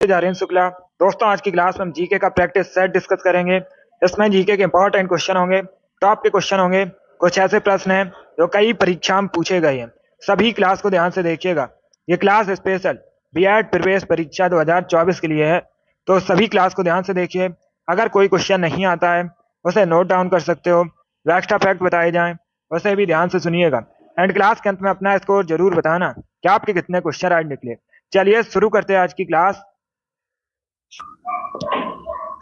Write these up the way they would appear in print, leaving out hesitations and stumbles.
जा रहे हैं शुक्ला। दोस्तों, आज की क्लास में हम जीके का प्रैक्टिस सेट डिस्कस करेंगे। इसमें जीके के इंपॉर्टेंट क्वेश्चन होंगे, टॉप के क्वेश्चन होंगे। कुछ ऐसे प्रश्न हैं जो कई परीक्षा में पूछे गए हैं। सभी क्लास को ध्यान से देखिएगा। ये क्लास स्पेशल बीएड प्रवेश परीक्षा 2024 के लिए है, तो सभी क्लास को ध्यान से देखिए। अगर कोई क्वेश्चन नहीं आता है उसे नोट डाउन कर सकते हो। जो एक्स्ट्रा फैक्ट बताए जाएं उसे भी ध्यान से सुनिएगा। एंड क्लास के अंत में अपना स्कोर जरूर बताना कि आपके कितने क्वेश्चन आज निकले। चलिए शुरू करते हैं आज की क्लास।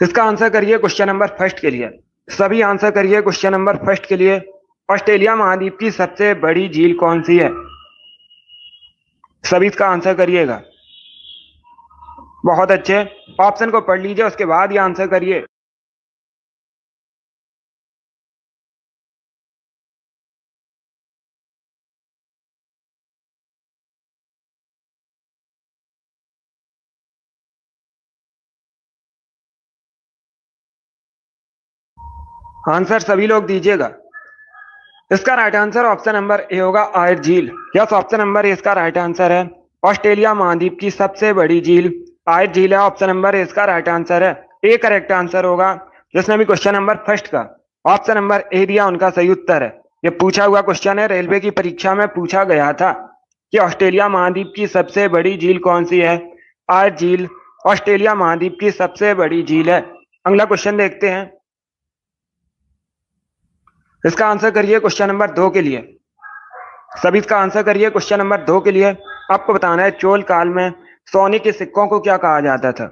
इसका आंसर करिए क्वेश्चन नंबर फर्स्ट के लिए। सभी आंसर करिए क्वेश्चन नंबर फर्स्ट के लिए। ऑस्ट्रेलिया महाद्वीप की सबसे बड़ी झील कौन सी है? सभी इसका आंसर करिएगा। बहुत अच्छे, ऑप्शन को पढ़ लीजिए, उसके बाद ये आंसर करिए। आंसर सभी लोग दीजिएगा। इसका right answer option number A होगा, आयर झील। यस, ऑप्शन नंबर ए इसका राइट आंसर है। ऑस्ट्रेलिया महाद्वीप की सबसे बड़ी झील आयर झील है। ऑप्शन नंबर ए इसका राइट आंसर है। ए करेक्ट आंसर होगा। जिसने भी क्वेश्चन नंबर फर्स्ट का ऑप्शन नंबर ए दिया उनका सही उत्तर है। ये पूछा हुआ क्वेश्चन है, रेलवे की परीक्षा में पूछा गया था कि ऑस्ट्रेलिया महाद्वीप की सबसे बड़ी झील कौन सी है? आयर झील ऑस्ट्रेलिया महाद्वीप की सबसे बड़ी झील है। अगला क्वेश्चन देखते हैं। इसका आंसर करिए क्वेश्चन नंबर 2 के लिए। सभी इसका आंसर करिए क्वेश्चन नंबर 2 के लिए। आपको बताना है चोल काल में सोने के सिक्कों को क्या कहा जाता था।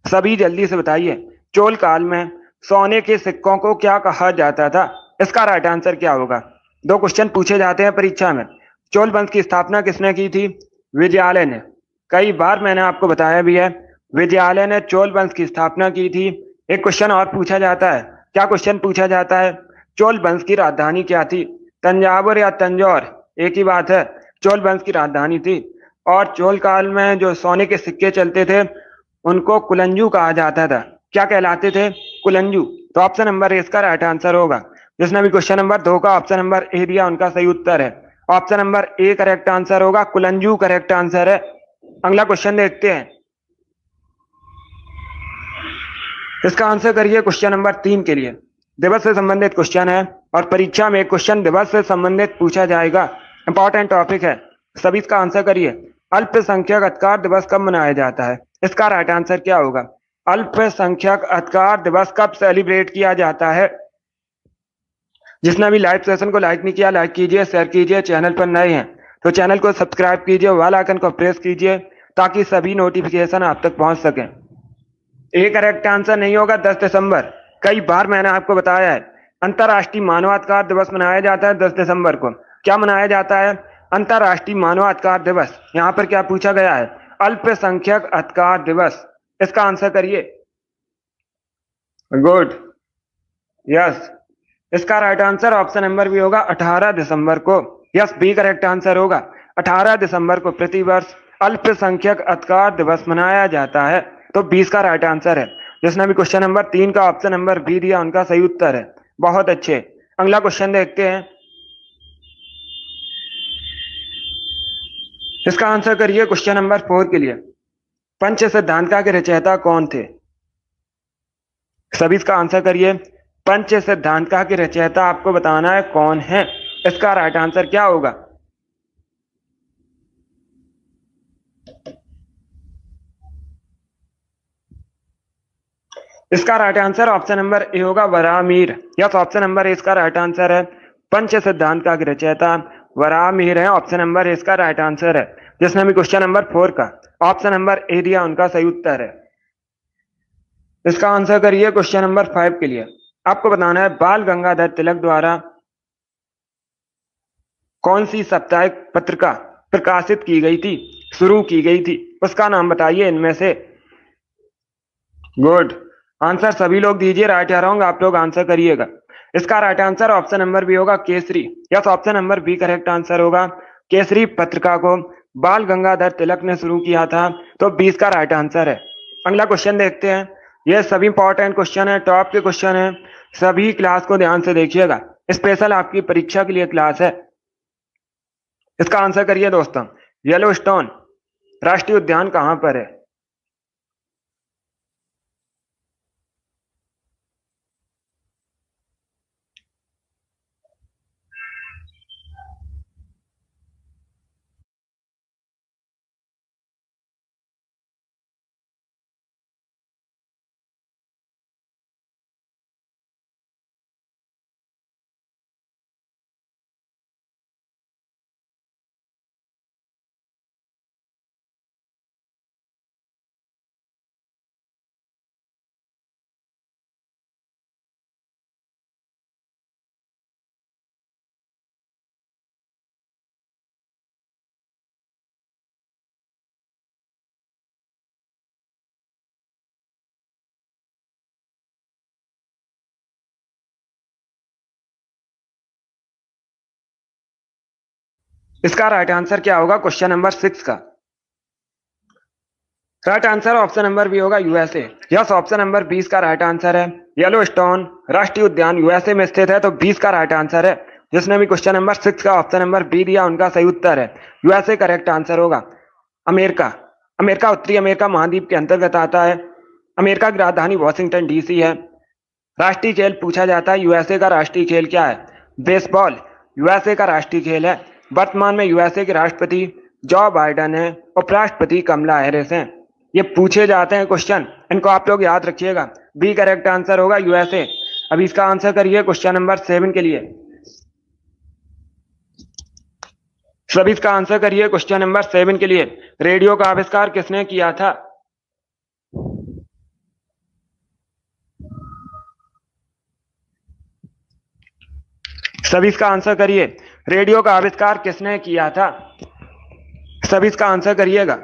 सभी जल्दी से बताइए, चोल काल में सोने के सिक्कों को क्या कहा जाता था? इसका राइट आंसर क्या होगा? 2 क्वेश्चन पूछे जाते हैं परीक्षा में। चोल वंश की स्थापना किसने की थी? विजयालय ने। कई बार मैंने आपको बताया भी है, विजयालय ने चोल वंश की स्थापना की थी। एक क्वेश्चन और पूछा जाता है। क्या क्वेश्चन पूछा जाता है? चोल वंश की राजधानी क्या थी? तंजावुर या तंजौर, एक ही बात है। चोल वंश की राजधानी थी। और चोल काल में जो सोने के सिक्के चलते थे उनको कुलंजू कहा जाता था। क्या कहलाते थे? कुलंजू। तो ऑप्शन नंबर ए इसका राइट आंसर होगा। जिसने भी क्वेश्चन नंबर 2 का ऑप्शन नंबर ए दिया उनका सही उत्तर है। Option number A correct answer होगा, कुलंजू करेक्ट आंसर है। अगला क्वेश्चन देखते हैं। इसका आंसर करिए क्वेश्चन नंबर 3 के लिए। दिवस से संबंधित क्वेश्चन है और परीक्षा में क्वेश्चन दिवस से संबंधित पूछा जाएगा। इंपॉर्टेंट टॉपिक है, सभी इसका आंसर करिए। अल्पसंख्यक अधिकार दिवस कब मनाया जाता है? इसका राइट आंसर क्या होगा? अल्पसंख्यक अधिकार दिवस कब सेलिब्रेट किया जाता है? जिसने भी लाइव सेशन को लाइक नहीं किया, लाइक कीजिए, शेयर कीजिए। चैनल पर नए हैं तो चैनल को सब्सक्राइब कीजिए, बेल आइकन को प्रेस कीजिए ताकि सभी नोटिफिकेशन आप तक पहुंच सके। ए करेक्ट आंसर नहीं होगा, 10 दिसंबर। कई बार मैंने आपको बताया है, अंतर्राष्ट्रीय मानवाधिकार दिवस मनाया जाता है 10 दिसंबर को। क्या मनाया जाता है? अंतर्राष्ट्रीय मानवाधिकार दिवस। यहाँ पर क्या पूछा गया है? अल्पसंख्यक अधिकार दिवस। इसका आंसर करिए। Good, yes. इसका right answer option number B होगा, 18 दिसंबर को। यस, बी करेक्ट आंसर होगा। 18 दिसंबर को प्रतिवर्ष अल्पसंख्यक अधिकार दिवस मनाया जाता है। तो 20 का राइट आंसर है। जिसने भी क्वेश्चन नंबर 3 का ऑप्शन नंबर बी दिया उनका सही उत्तर है। बहुत अच्छे। अगला क्वेश्चन देखते हैं। इसका आंसर करिए क्वेश्चन नंबर 4 के लिए। पंच सिद्धांतिका के रचयिता कौन थे? सभी इसका आंसर करिए। पंच सिद्धांतिका के रचयिता आपको बताना है कौन है। इसका राइट आंसर क्या होगा? इसका right answer option number A होगा, Varahamihira. Yes, option number A इसका राइट आंसर है। पंच सिद्धांतिका के रचयिता वराहमिहिर है। ऑप्शन नंबर ए इसका राइट आंसर है। जिसने भी क्वेश्चन नंबर 4 का ऑप्शन नंबर ए दिया उनका सही उत्तर है। इसका आंसर करिए क्वेश्चन नंबर 5 के लिए। आपको बताना है बाल गंगाधर तिलक द्वारा कौन सी साप्ताहिक पत्रिका प्रकाशित की गई थी, शुरू की गई थी? उसका नाम बताइए इनमें से। गुड, आंसर सभी लोग दीजिए। राइट या रॉन्ग आप लोग आंसर करिएगा। इसका right answer option number B होगा, Kesari. Yes, option number B correct answer होगा। केसरी पत्रिका को बाल गंगाधर तिलक ने शुरू किया था। तो 20 का राइट आंसर है। अगला क्वेश्चन देखते हैं। ये सभी इंपॉर्टेंट क्वेश्चन है, टॉप के क्वेश्चन है। सभी क्लास को ध्यान से देखिएगा, स्पेशल आपकी परीक्षा के लिए क्लास है। इसका आंसर करिए दोस्तों। येलोस्टोन राष्ट्रीय उद्यान कहां पर है? इसका राइट आंसर क्या होगा क्वेश्चन नंबर 6 का? Right answer option number B होगा यूएसए। यस, ऑप्शन नंबर 20 का राइट आंसर है। येलोस्टोन राष्ट्रीय उद्यान यूएसए में स्थित है, तो 20 का राइट आंसर है। जिसने भी क्वेश्चन नंबर 6 का ऑप्शन नंबर बी दिया उनका सही उत्तर है यूएसए करेक्ट आंसर होगा। अमेरिका, अमेरिका उत्तरी अमेरिका महाद्वीप के अंतर्गत आता है। अमेरिका की राजधानी वॉशिंगटन डीसी है। राष्ट्रीय खेल पूछा जाता है, यूएसए का राष्ट्रीय खेल क्या है? बेसबॉल यूएसए का राष्ट्रीय खेल है। वर्तमान में यूएसए के राष्ट्रपति जो बाइडेन है, उपराष्ट्रपति कमला हैरिस हैं। ये पूछे जाते हैं क्वेश्चन, इनको आप लोग याद रखिएगा। बी करेक्ट आंसर होगा यूएसए। अभी इसका आंसर करिए क्वेश्चन नंबर 7 के लिए। सभी इसका आंसर करिए क्वेश्चन नंबर 7 के लिए। रेडियो का आविष्कार किसने किया था? सभी इसका आंसर करिए। रेडियो का आविष्कार किसने किया था? सभी इसका आंसर करिएगा।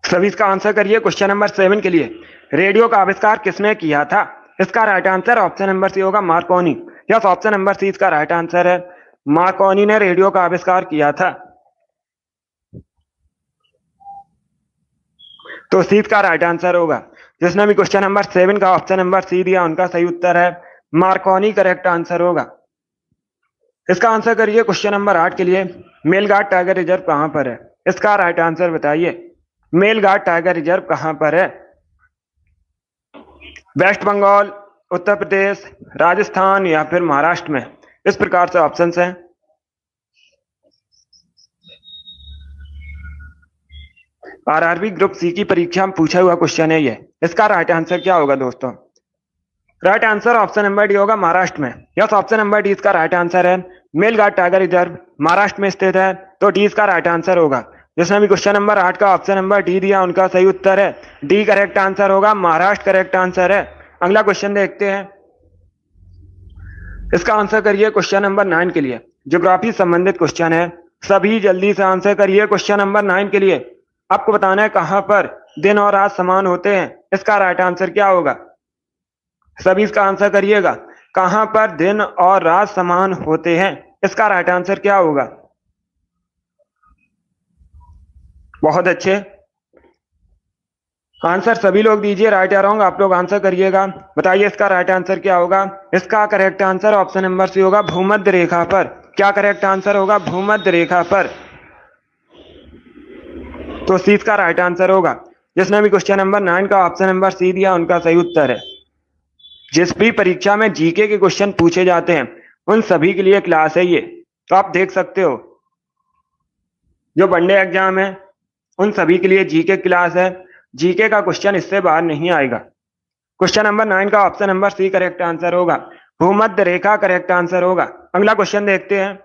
सभी इसका आंसर करिए क्वेश्चन नंबर 7 के लिए। रेडियो का आविष्कार किसने किया था? इसका right answer option number C होगा Marconi. Yes, option number C इसका राइट आंसर है। मार्कोनी ने रेडियो का आविष्कार किया था, तो सी इसका राइट आंसर होगा। जिसने भी क्वेश्चन नंबर 7 का ऑप्शन नंबर सी दिया उनका सही उत्तर है मार्कोनी करेक्ट आंसर होगा। इसका आंसर करिए क्वेश्चन नंबर 8 के लिए। मेलघाट टाइगर रिजर्व कहां पर है? इसका राइट आंसर बताइए। मेलघाट टाइगर रिजर्व कहां पर है? वेस्ट बंगाल, उत्तर प्रदेश, राजस्थान या फिर महाराष्ट्र में? इस प्रकार से ऑप्शंस हैं। आरआरबी ग्रुप सी की परीक्षा में पूछा हुआ क्वेश्चन है ये। इसका राइट आंसर क्या होगा दोस्तों? Right answer option number D होगा महाराष्ट्र में। यस, ऑप्शन नंबर डी इसका राइट आंसर है। मेलघाट टाइगर रिजर्व महाराष्ट्र में स्थित है, तो डी इसका राइट आंसर होगा। जिसने भी क्वेश्चन नंबर 8 का ऑप्शन नंबर डी दिया उनका सही उत्तर है डी करेक्ट आंसर होगा, महाराष्ट्र करेक्ट आंसर है। अगला क्वेश्चन देखते हैं। इसका आंसर करिए क्वेश्चन नंबर 9 के लिए। ज्योग्राफी संबंधित क्वेश्चन है, सभी जल्दी से आंसर करिए क्वेश्चन नंबर 9 के लिए। आपको बताना है कहां पर दिन और रात समान होते हैं। इसका राइट आंसर क्या होगा? सभी इसका आंसर करिएगा। कहां पर दिन और रात समान होते हैं? इसका राइट आंसर क्या होगा? बहुत अच्छे आंसर सभी लोग दीजिए। राइट या रॉन्ग आप लोग आंसर करिएगा। बताइए इसका राइट आंसर क्या होगा? इसका correct answer option number C होगा भूमध्य रेखा पर। क्या करेक्ट आंसर होगा? भूमध्य रेखा पर, तो सी इसका राइट आंसर होगा। जिसने भी क्वेश्चन नंबर 9 का ऑप्शन नंबर सी दिया उनका सही उत्तर है। जिस भी परीक्षा में जीके के क्वेश्चन पूछे जाते हैं उन सभी के लिए क्लास है ये, तो आप देख सकते हो। जो वनडे एग्जाम है उन सभी के लिए जीके क्लास है। जीके का क्वेश्चन इससे बाहर नहीं आएगा। क्वेश्चन नंबर 9 का option number C correct answer होगा, भूमध्य रेखा करेक्ट आंसर होगा। अगला क्वेश्चन देखते हैं।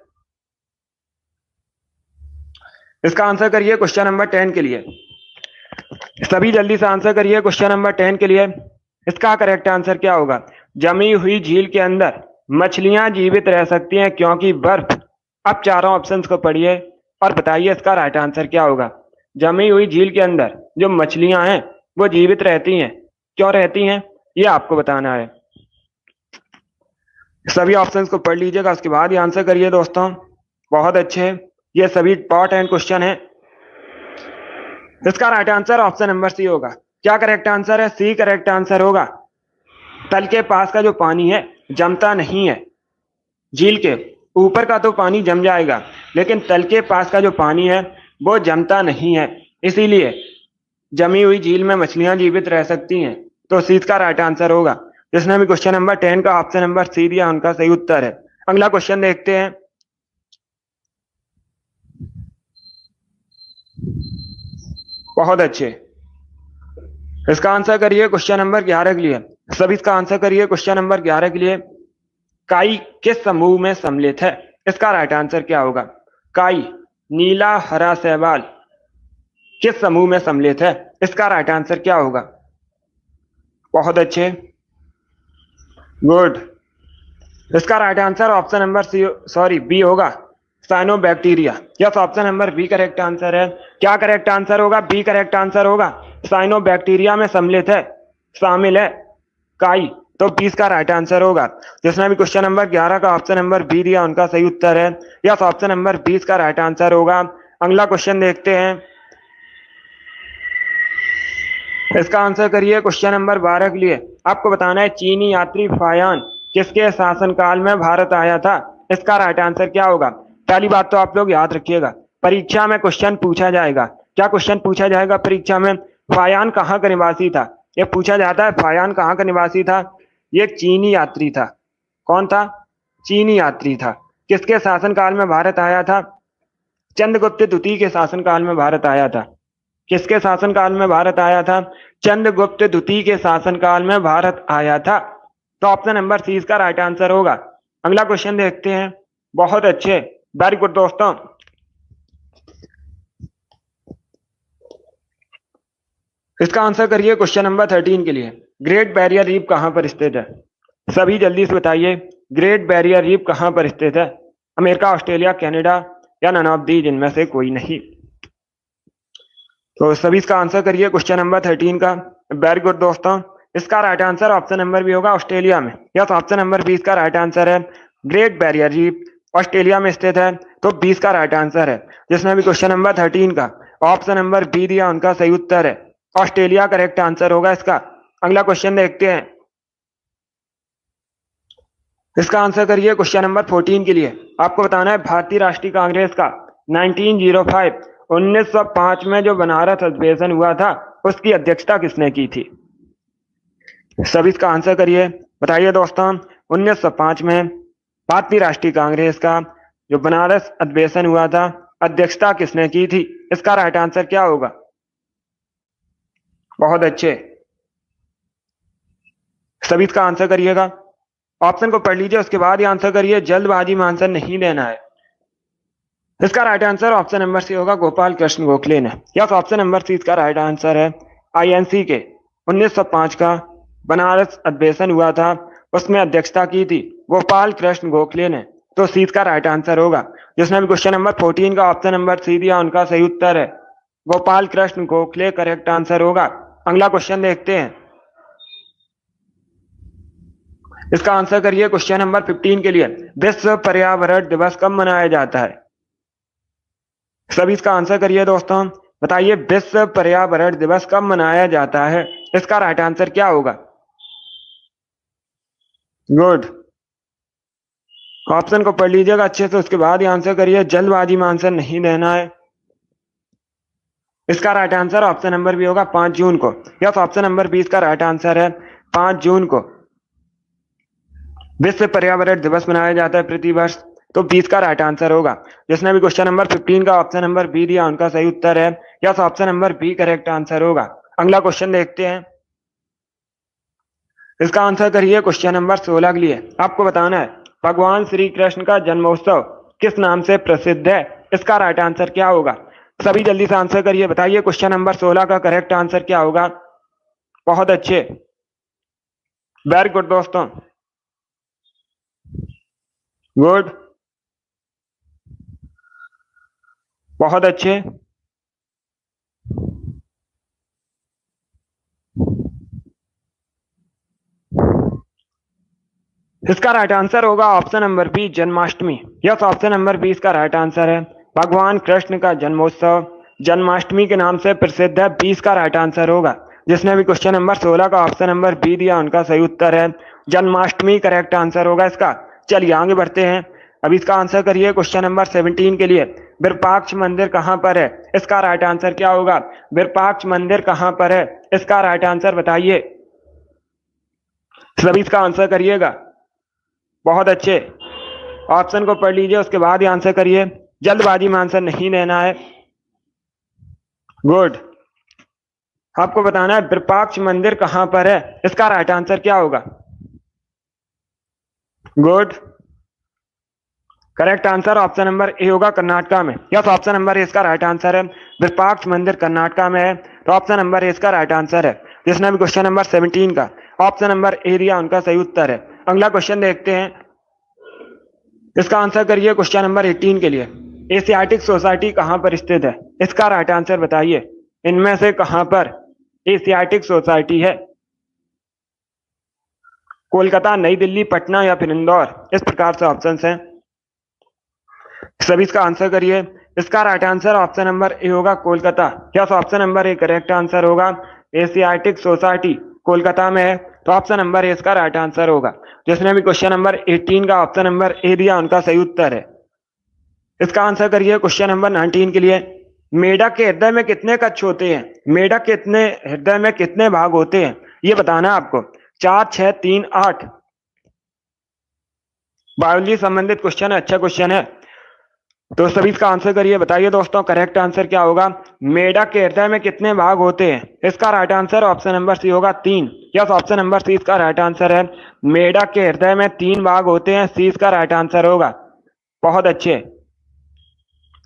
इसका आंसर करिए क्वेश्चन नंबर 10 के लिए। सभी जल्दी से आंसर करिए क्वेश्चन नंबर 10 के लिए। इसका करेक्ट आंसर क्या होगा? जमी हुई झील के अंदर मछलियां जीवित रह सकती हैं क्योंकि बर्फ। अब चारों ऑप्शंस को पढ़िए और बताइए इसका राइट आंसर क्या होगा। जमी हुई झील के अंदर जो मछलियां हैं वो जीवित रहती हैं, क्यों रहती हैं ये आपको बताना है। सभी ऑप्शंस को पढ़ लीजिएगा, उसके बाद ही आंसर करिए दोस्तों। बहुत अच्छे, ये सभी इंपॉर्टेंट क्वेश्चन है। इसका right answer option number C होगा। क्या करेक्ट आंसर है? सी करेक्ट आंसर होगा। तल के पास का जो पानी है जमता नहीं है। झील के ऊपर का तो पानी जम जाएगा, लेकिन तल के पास का जो पानी है वो जमता नहीं है, इसीलिए जमी हुई झील में मछलियां जीवित रह सकती हैं, तो सी का राइट आंसर होगा। जिसने भी क्वेश्चन नंबर 10 का ऑप्शन नंबर सी दिया उनका सही उत्तर है। अगला क्वेश्चन देखते हैं। बहुत अच्छे। इसका आंसर करिए क्वेश्चन नंबर 11 के लिए। सभी इसका आंसर करिए क्वेश्चन नंबर 11 के लिए। काई किस समूह में सम्मिलित है? इसका राइट आंसर क्या होगा? काई, नीला, हरा, शैवाल किस समूह में सम्मिलित है? इसका राइट आंसर क्या होगा? बहुत अच्छे, गुड। इसका right answer option number B होगा, cyanobacteria. Yes, option number B correct answer है। क्या करेक्ट आंसर होगा? बी करेक्ट आंसर होगा। साइनोबैक्टीरिया में सम्मिलित है, शामिल है काई, तो 20 का राइट आंसर होगा। जिसने भी क्वेश्चन नंबर 11 का ऑप्शन नंबर बी दिया उनका सही उत्तर है। यस, ऑप्शन नंबर 20 का राइट आंसर होगा। अगला क्वेश्चन देखते हैं। इसका आंसर करिए क्वेश्चन नंबर 12 के लिए। आपको बताना है चीनी यात्री फायान किसके शासनकाल में भारत आया था? इसका राइट आंसर क्या होगा? पहली बात तो आप लोग याद रखिएगा, परीक्षा में क्वेश्चन पूछा जाएगा। क्या क्वेश्चन पूछा जाएगा परीक्षा में? फायान कहाँ का निवासी था? ये पूछा जाता है, फायान कहाँ का निवासी था? ये चीनी यात्री था। कौन था? चीनी यात्री था। किसके शासनकाल में भारत आया था? चंद्रगुप्त द्वितीय के शासनकाल में भारत आया था। किसके शासनकाल में भारत आया था? चंद्रगुप्त द्वितीय के शासनकाल में भारत आया था। तो ऑप्शन नंबर सी इसका राइट आंसर होगा। अगला क्वेश्चन देखते हैं। बहुत अच्छे, वेरी गुड दोस्तों। इसका आंसर करिए क्वेश्चन नंबर 13 के लिए। ग्रेट बैरियर रीफ कहां पर स्थित है? सभी जल्दी से बताइए, ग्रेट बैरियर रीफ कहां पर स्थित है? अमेरिका, ऑस्ट्रेलिया, कनाडा या नन ऑफ दीज, इनमें से कोई नहीं। तो सभी इसका आंसर करिए क्वेश्चन नंबर 13 का। वेरी गुड दोस्तों। इसका right answer option number B होगा, ऑस्ट्रेलिया में। यस, ऑप्शन नंबर 20 का राइट आंसर है। ग्रेट बैरियर रीफ ऑस्ट्रेलिया में स्थित है, तो 20 का राइट आंसर है। जिसने भी क्वेश्चन नंबर 13 का ऑप्शन नंबर बी दिया उनका सही उत्तर है, ऑस्ट्रेलिया करेक्ट आंसर होगा इसका। अगला क्वेश्चन देखते हैं। इसका आंसर करिए क्वेश्चन नंबर 14 के लिए। आपको बताना है भारतीय राष्ट्रीय कांग्रेस का 1905 में जो बनारस अधिवेशन हुआ था उसकी अध्यक्षता किसने की थी? सभी इसका आंसर करिए, बताइए दोस्तों। 1905 में भारतीय राष्ट्रीय कांग्रेस का जो बनारस अधिवेशन हुआ था, अध्यक्षता किसने की थी? इसका राइट आंसर क्या होगा? बहुत अच्छे, सभी इसका आंसर करिएगा। ऑप्शन को पढ़ लीजिए, उसके बाद ही आंसर करिए, जल्दबाजी में आंसर नहीं देना है। इसका right answer option number C होगा, गोपाल कृष्ण गोखले ने। यस, ऑप्शन नंबर सी इसका राइट आंसर है। आईएनसी के 1905 का बनारस अधिवेशन हुआ था, उसमें अध्यक्षता की थी गोपाल कृष्ण गोखले ने, तो सी इसका राइट आंसर होगा। जिसने भी क्वेश्चन नंबर 14 का ऑप्शन नंबर सी दिया उनका सही उत्तर है, गोपाल कृष्ण गोखले करेक्ट आंसर होगा। अगला क्वेश्चन देखते हैं। इसका आंसर करिए क्वेश्चन नंबर 15 के लिए। विश्व पर्यावरण दिवस कब मनाया जाता है? सभी इसका आंसर करिए दोस्तों, बताइए विश्व पर्यावरण दिवस कब मनाया जाता है? इसका राइट आंसर क्या होगा? गुड, ऑप्शन को पढ़ लीजिएगा अच्छे से, उसके बाद ही आंसर करिए, जल्दबाजी में आंसर नहीं देना है। इसका right answer option number B होगा, 5 जून को। यस, ऑप्शन नंबर 20 का राइट आंसर है, 5 जून को विश्व पर्यावरण दिवस मनाया जाता है प्रति वर्ष, तो 20 का राइट आंसर होगा। जिसने भी क्वेश्चन नंबर 15 का ऑप्शन नंबर बी दिया उनका सही उत्तर है। Yes, option number B correct answer होगा। अगला क्वेश्चन देखते हैं। इसका आंसर करिए क्वेश्चन नंबर 16 के लिए। आपको बताना है भगवान श्री कृष्ण का जन्मोत्सव किस नाम से प्रसिद्ध है? इसका राइट आंसर क्या होगा? सभी जल्दी से आंसर करिए, बताइए क्वेश्चन नंबर 16 का करेक्ट आंसर क्या होगा? बहुत अच्छे, वेरी गुड दोस्तों, गुड, बहुत अच्छे। इसका राइट आंसर होगा option number B, Janmashtami. Yes, option number B इसका राइट आंसर है। भगवान कृष्ण का जन्मोत्सव जन्माष्टमी के नाम से प्रसिद्ध है, 20 का राइट आंसर होगा। जिसने भी क्वेश्चन नंबर 16 का ऑप्शन नंबर बी दिया उनका सही उत्तर है, जन्माष्टमी करेक्ट आंसर होगा इसका। चलिए आगे बढ़ते हैं। अब इसका आंसर करिए क्वेश्चन नंबर 17 के लिए। विरूपाक्ष मंदिर कहां पर है? इसका राइट आंसर क्या होगा? विरूपाक्ष मंदिर कहां पर है? इसका राइट आंसर बताइए, सभी इसका आंसर करिएगा। बहुत अच्छे, ऑप्शन को पढ़ लीजिए, उसके बाद ही आंसर करिए, जल्दबाजी में आंसर नहीं देना है। गुड, आपको बताना है विरूपाक्ष मंदिर कहां पर है। इसका राइट आंसर क्या होगा? Good. Correct answer option number A होगा, कर्नाटका में। यस, ऑप्शन नंबर ए इसका राइट आंसर है। विरूपाक्ष मंदिर कर्नाटका में है, तो ऑप्शन नंबर ए इसका राइट आंसर है। जिसने भी क्वेश्चन नंबर 17 का ऑप्शन नंबर ए दिया, उनका सही उत्तर है। अगला क्वेश्चन देखते हैं, इसका आंसर करिए क्वेश्चन नंबर 18 के लिए। एशियाटिक सोसाइटी कहां पर स्थित है? इसका राइट आंसर बताइए। इनमें से कहां पर एशियाटिक सोसाइटी है? कोलकाता, नई दिल्ली, पटना या फिर इंदौर? इस प्रकार से ऑप्शंस हैं, सभी इसका आंसर करिए। इसका right answer option number A होगा, Kolkata. Yes, option number A correct answer होगा। एशियाटिक सोसाइटी कोलकाता में है, तो ऑप्शन नंबर ए इसका राइट आंसर होगा। जिसने भी क्वेश्चन नंबर 18 का ऑप्शन नंबर ए दिया, उनका सही उत्तर है। इसका आंसर करिए क्वेश्चन नंबर 19 के लिए। मेढक के हृदय में कितने कक्ष होते हैं? मेढक के इतने हृदय में कितने भाग होते हैं, ये बताना है आपको। 4, 6, 3, 8। बायोलॉजी संबंधित क्वेश्चन है, अच्छा क्वेश्चन है, तो सभी इसका आंसर करिए। बताइए दोस्तों, करेक्ट आंसर क्या होगा? मेढक के हृदय में कितने भाग होते हैं? इसका right answer option number C होगा, 3। यस, ऑप्शन नंबर सी इसका राइट आंसर है। मेढक के हृदय में 3 भाग होते हैं, सी इसका राइट आंसर होगा। बहुत अच्छे,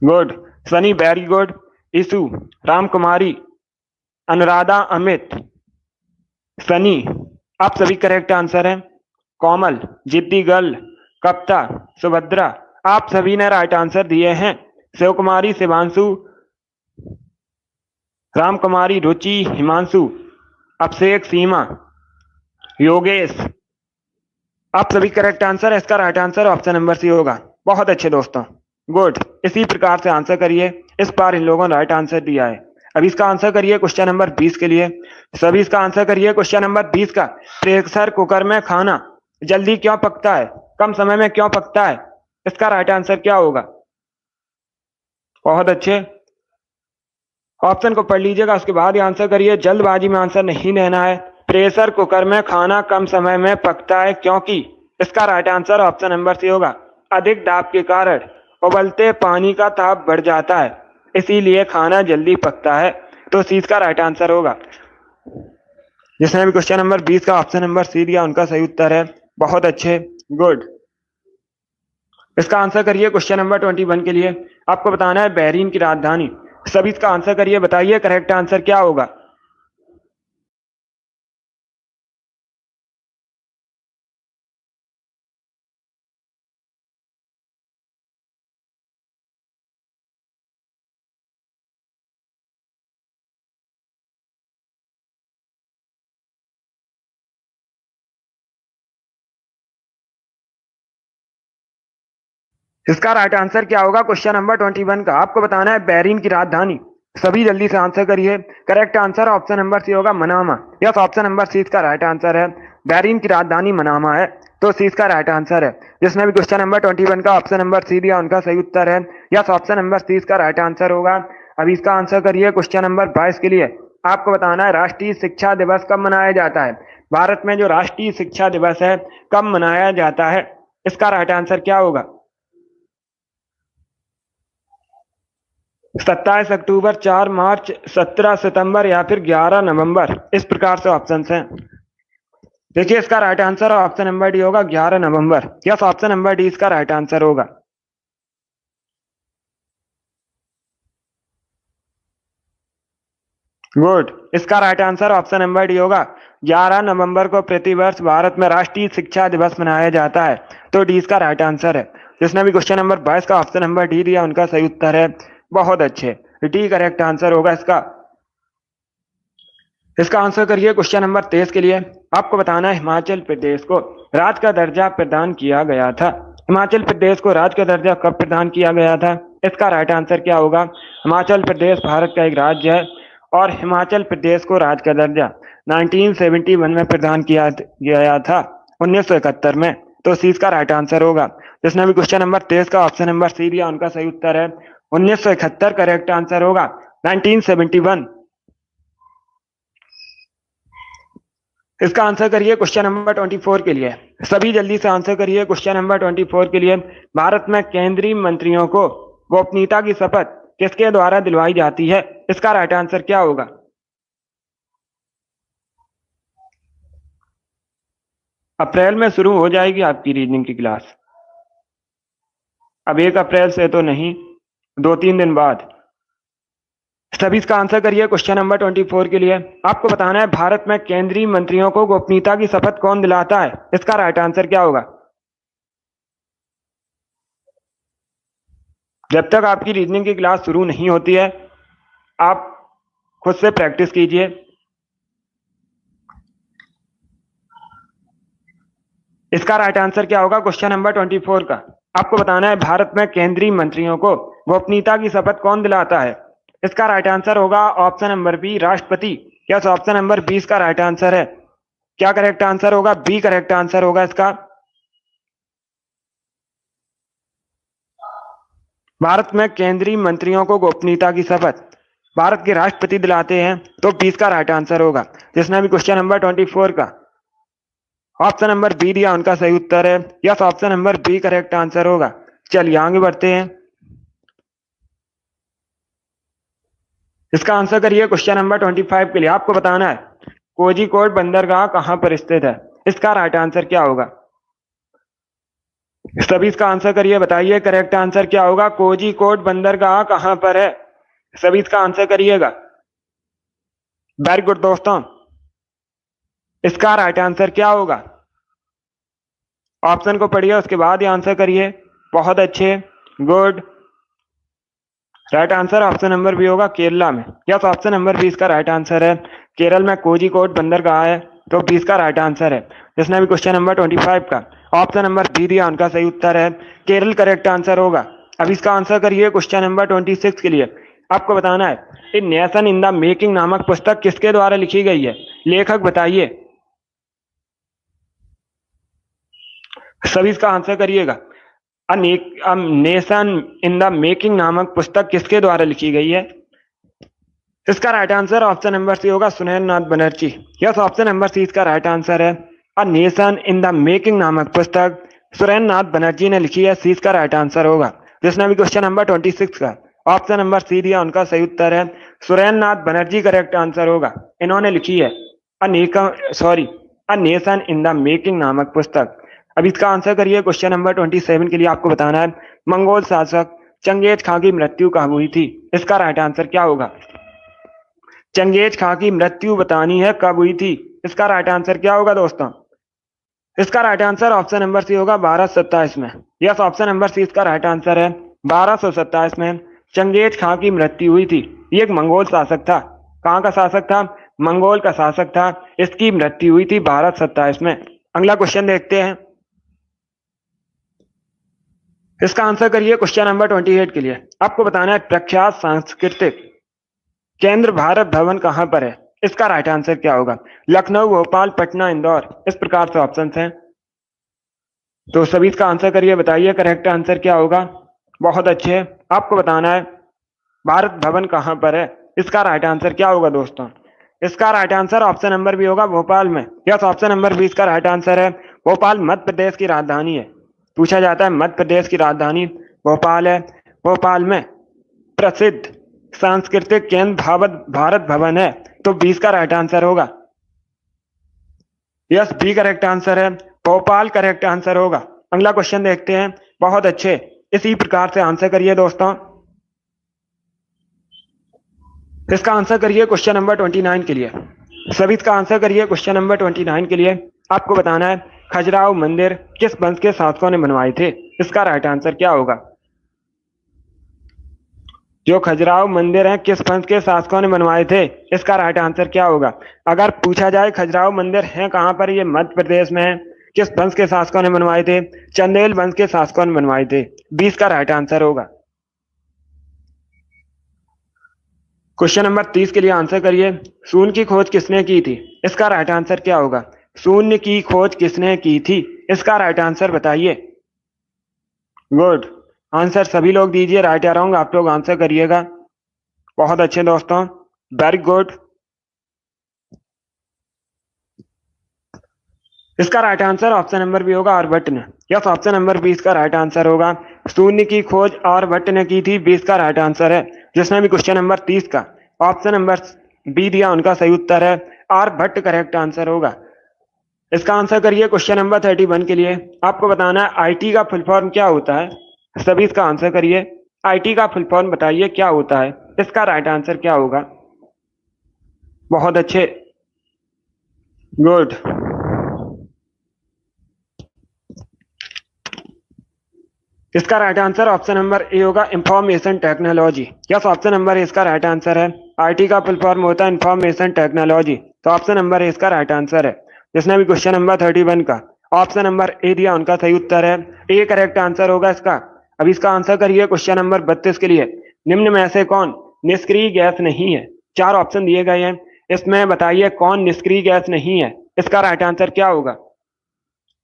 good. Sunny, very good. Ishu, Ramkumari, Anuradha, Amit, Sunny, आप सभी करेक्ट आंसर है। कोमल, जिद्दी गर्ल, कप्ता, सुभद्रा, आप सभी ने राइट आंसर दिए हैं। शिव कुमारी, शिवांशु, रामकुमारी, रुचि, हिमांशु, अभिषेक, सीमा, योगेश, आप सभी करेक्ट आंसर है। इसका right answer option number C होगा। बहुत अच्छे दोस्तों, गुड। इसी प्रकार से आंसर करिए। इस बार इन लोगों ने राइट आंसर दिया है। अब इसका आंसर करिए क्वेश्चन नंबर 20 के लिए। सभी इसका आंसर करिए क्वेश्चन नंबर 20 का। प्रेशर कुकर में खाना जल्दी क्यों पकता है, कम समय में क्यों पकता है? इसका राइट आंसर क्या होगा? बहुत अच्छे, ऑप्शन को पढ़ लीजिएगा, उसके बाद ही आंसर करिए। जल्दबाजी में आंसर नहीं देना है। प्रेशर कुकर में खाना कम समय में पकता है क्योंकि? इसका right answer option number C होगा, अधिक दाब के कारण उबलते पानी का ताप बढ़ जाता है, इसीलिए खाना जल्दी पकता है, तो सी इसका राइट आंसर होगा। जिसने भी क्वेश्चन नंबर 20 का ऑप्शन नंबर सी दिया, उनका सही उत्तर है। बहुत अच्छे, गुड। इसका आंसर करिए क्वेश्चन नंबर 21 के लिए। आपको बताना है बहरीन की राजधानी। सभी इसका आंसर करिए, बताइए करेक्ट आंसर क्या होगा? इसका राइट आंसर क्या होगा क्वेश्चन नंबर 21 का? आपको बताना है बहरीन की राजधानी। सभी जल्दी से आंसर करिए। Correct answer option number C होगा, Manama. Yes, option number C इसका राइट आंसर है। बहरीन की राजधानी मनामा है, तो सी इसका राइट आंसर है। जिसने भी क्वेश्चन नंबर 21 का ऑप्शन नंबर सी दिया, उनका सही उत्तर है। यस, ऑप्शन नंबर सी इसका राइट आंसर होगा। अभी इसका आंसर करिए क्वेश्चन नंबर 22 के लिए। आपको बताना है राष्ट्रीय शिक्षा दिवस कब मनाया जाता है? भारत में जो राष्ट्रीय शिक्षा दिवस है कब मनाया जाता है? इसका राइट आंसर क्या होगा? 27 अक्टूबर, 4 मार्च, 17 सितंबर या फिर 11 नवंबर? इस प्रकार से ऑप्शंस हैं। देखिए, इसका right answer option number D होगा, 11 नवंबर। यस, ऑप्शन नंबर डी इसका राइट आंसर होगा। गुड। इसका right answer option number D होगा, 11 नवंबर को प्रतिवर्ष भारत में राष्ट्रीय शिक्षा दिवस मनाया जाता है, तो डी इसका राइट आंसर है। जिसने भी क्वेश्चन नंबर 22 का ऑप्शन नंबर डी दिया, उनका सही उत्तर है। बहुत अच्छे, डी करेक्ट आंसर होगा इसका। इसका आंसर करिए क्वेश्चन नंबर 23 के लिए। आपको बताना है हिमाचल प्रदेश को राज्य का दर्जा प्रदान किया गया था। हिमाचल प्रदेश को राज्य का दर्जा कब प्रदान किया गया था? इसका राइट आंसर क्या होगा? हिमाचल प्रदेश भारत का एक राज्य है और हिमाचल प्रदेश को राज्य का दर्जा 1971 में प्रदान किया गया था, 1971 में, तो सी इसका राइट आंसर होगा। जिसने भी क्वेश्चन नंबर 23 का ऑप्शन नंबर सी दिया, उनका सही उत्तर है 1971 करेक्ट आंसर होगा, 1971। इसका आंसर करिए क्वेश्चन नंबर 24 के लिए। सभी जल्दी से आंसर करिए क्वेश्चन नंबर 24 के लिए। भारत में केंद्रीय मंत्रियों को गोपनीयता की शपथ किसके द्वारा दिलवाई जाती है? इसका राइट आंसर क्या होगा? अप्रैल में शुरू हो जाएगी आपकी रीजनिंग की क्लास। अब 1 अप्रैल से तो नहीं, 2-3 दिन बाद। सभी इसका आंसर करिए क्वेश्चन नंबर 24 के लिए। आपको बताना है भारत में केंद्रीय मंत्रियों को गोपनीयता की शपथ कौन दिलाता है? इसका राइट आंसर क्या होगा? जब तक आपकी रीजनिंग की क्लास शुरू नहीं होती है, आप खुद से प्रैक्टिस कीजिए। इसका राइट आंसर क्या होगा क्वेश्चन नंबर 24 का? आपको बताना है भारत में केंद्रीय मंत्रियों को गोपनीयता की शपथ कौन दिलाता है? इसका राइट आंसर होगा ऑप्शन नंबर बी, राष्ट्रपति। यस, ऑप्शन नंबर 20 का राइट आंसर है। क्या करेक्ट आंसर होगा? बी करेक्ट आंसर होगा इसका। भारत में केंद्रीय मंत्रियों को गोपनीयता की शपथ भारत के राष्ट्रपति दिलाते हैं, तो 20 का राइट आंसर होगा। जिसने भी क्वेश्चन नंबर 24 का ऑप्शन नंबर बी दिया, उनका सही उत्तर है। Yes, option number B correct answer होगा। चलिए आगे बढ़ते हैं। इसका आंसर करिए क्वेश्चन नंबर 25 के लिए। आपको बताना है कोझिकोड बंदरगाह कहां पर स्थित है? इसका राइट आंसर क्या होगा? सभी इसका आंसर करिए, बताइए करेक्ट आंसर क्या होगा? कोझिकोड बंदरगाह कहां पर है? सभी इसका आंसर करिएगा। वेरी गुड दोस्तों, इसका राइट आंसर क्या होगा? ऑप्शन को पढ़िए, उसके बाद ही आंसर करिए। बहुत अच्छे, good. Right answer option number B होगा, केरला में। यस, ऑप्शन नंबर 20 का राइट आंसर है। केरल में कोझिकोड बंदरगाह है, तो 20 का राइट आंसर है। जिसने भी क्वेश्चन नंबर 25 का ऑप्शन नंबर बी दिया, उनका सही उत्तर है। केरल करेक्ट आंसर होगा। अब इसका आंसर करिए क्वेश्चन नंबर 26 के लिए। आपको बताना है a nation in the making नामक पुस्तक किसके द्वारा लिखी गई है? लेखक बताइए। सभी इसका आंसर करिएगा। A nation in the making नामक पुस्तक किसके द्वारा लिखी गई है? इसका right answer option number C होगा, Surendra Nath Banerjee. Yes, option number C इसका राइट आंसर है। A nation in the making नामक पुस्तक सुरेंद्र नाथ बनर्जी ने लिखी है। सी इसका राइट आंसर होगा। जिसने भी क्वेश्चन नंबर 26 का ऑप्शन नंबर सी दिया, उनका सही उत्तर है। सुरेंद्र नाथ बनर्जी करेक्ट आंसर होगा। इन्होंने लिखी है a nation in the making नामक पुस्तक। अब इसका आंसर करिए क्वेश्चन नंबर 27 के लिए। आपको बताना है मंगोल शासक चंगेज खां की मृत्यु कब हुई थी? इसका राइट आंसर क्या होगा? चंगेज खां की मृत्यु बतानी है, कब हुई थी? इसका राइट आंसर क्या होगा दोस्तों? इसका right answer option number C होगा, 1227 में। यस, ऑप्शन नंबर सी इसका राइट आंसर है। 1227 में चंगेज खां की मृत्यु हुई थी। ये एक मंगोल शासक था। कहाँ का शासक था? मंगोल का शासक था। इसकी मृत्यु हुई थी 1227 में। अगला क्वेश्चन देखते हैं। इसका आंसर करिए क्वेश्चन नंबर 28 के लिए। आपको बताना है प्रख्यात सांस्कृतिक केंद्र भारत भवन कहां पर है? इसका राइट आंसर क्या होगा? लखनऊ, भोपाल, पटना, इंदौर। इस प्रकार से ऑप्शंस हैं, तो सभी इसका आंसर करिए, बताइए करेक्ट आंसर क्या होगा। बहुत अच्छे। आपको बताना है भारत भवन कहां पर है? इसका राइट आंसर क्या होगा दोस्तों? इसका right answer option number B होगा, भोपाल में। यस, ऑप्शन नंबर 20 का राइट आंसर है। भोपाल मध्य प्रदेश की राजधानी है। पूछा जाता है मध्य प्रदेश की राजधानी भोपाल है। भोपाल में प्रसिद्ध सांस्कृतिक केंद्र भारत भवन है, तो 20 का राइट आंसर होगा। यस, बी करेक्ट आंसर है। भोपाल करेक्ट आंसर होगा। अगला क्वेश्चन देखते हैं। बहुत अच्छे, इसी प्रकार से आंसर करिए दोस्तों। इसका आंसर करिए क्वेश्चन नंबर 29 के लिए। सभी इसका आंसर करिए क्वेश्चन नंबर 29 के लिए। आपको बताना है खजुराहो मंदिर किस वंश के शासकों ने बनवाए थे? इसका राइट आंसर क्या होगा? जो खजुराहो मंदिर है किस वंश के शासकों ने बनवाए थे? इसका राइट आंसर क्या होगा? अगर पूछा जाए खजुराहो मंदिर है कहां पर, ये मध्य प्रदेश में है, किस वंश के शासकों ने बनवाए थे? चंदेल वंश के शासकों ने बनवाए थे। 20 का राइट आंसर होगा। क्वेश्चन नंबर 30 के लिए आंसर करिए। शून्य की खोज किसने की थी? इसका राइट आंसर क्या होगा? शून्य की खोज किसने की थी? इसका राइट आंसर बताइए। गुड आंसर सभी लोग दीजिए, राइट या रॉन्ग आप लोग आंसर करिएगा। बहुत अच्छे दोस्तों, वेरी गुड। इसका right answer option number B होगा, आर्यभट्ट ने। यस, ऑप्शन नंबर 20 का राइट आंसर होगा। शून्य की खोज आर्यभट्ट ने की थी, 20 का राइट आंसर है। जिसने भी क्वेश्चन नंबर 30 का ऑप्शन नंबर बी दिया, उनका सही उत्तर है। आर्यभट्ट करेक्ट आंसर होगा। इसका आंसर करिए क्वेश्चन नंबर 31 के लिए। आपको बताना है आईटी का फुल फॉर्म क्या होता है। सभी इसका आंसर करिए। आईटी का फुल फॉर्म बताइए क्या होता है। इसका राइट आंसर क्या होगा। बहुत अच्छे, गुड। इसका right answer option number A होगा, information technology. Yes, option number A इसका राइट आंसर है। आईटी का फुल फॉर्म होता है इंफॉर्मेशन टेक्नोलॉजी, तो ऑप्शन नंबर ए इसका राइट आंसर है। जिसने भी क्वेश्चन नंबर 31 का ऑप्शन नंबर ए दिया उनका सही उत्तर है। ए करेक्ट आंसर होगा इसका। अब इसका आंसर करिए क्वेश्चन नंबर 32 के लिए। निम्न में से कौन निष्क्रिय गैस नहीं है। चार ऑप्शन दिए गए हैं, इसमें बताइए कौन निष्क्रिय गैस नहीं है। इसका राइट आंसर क्या होगा।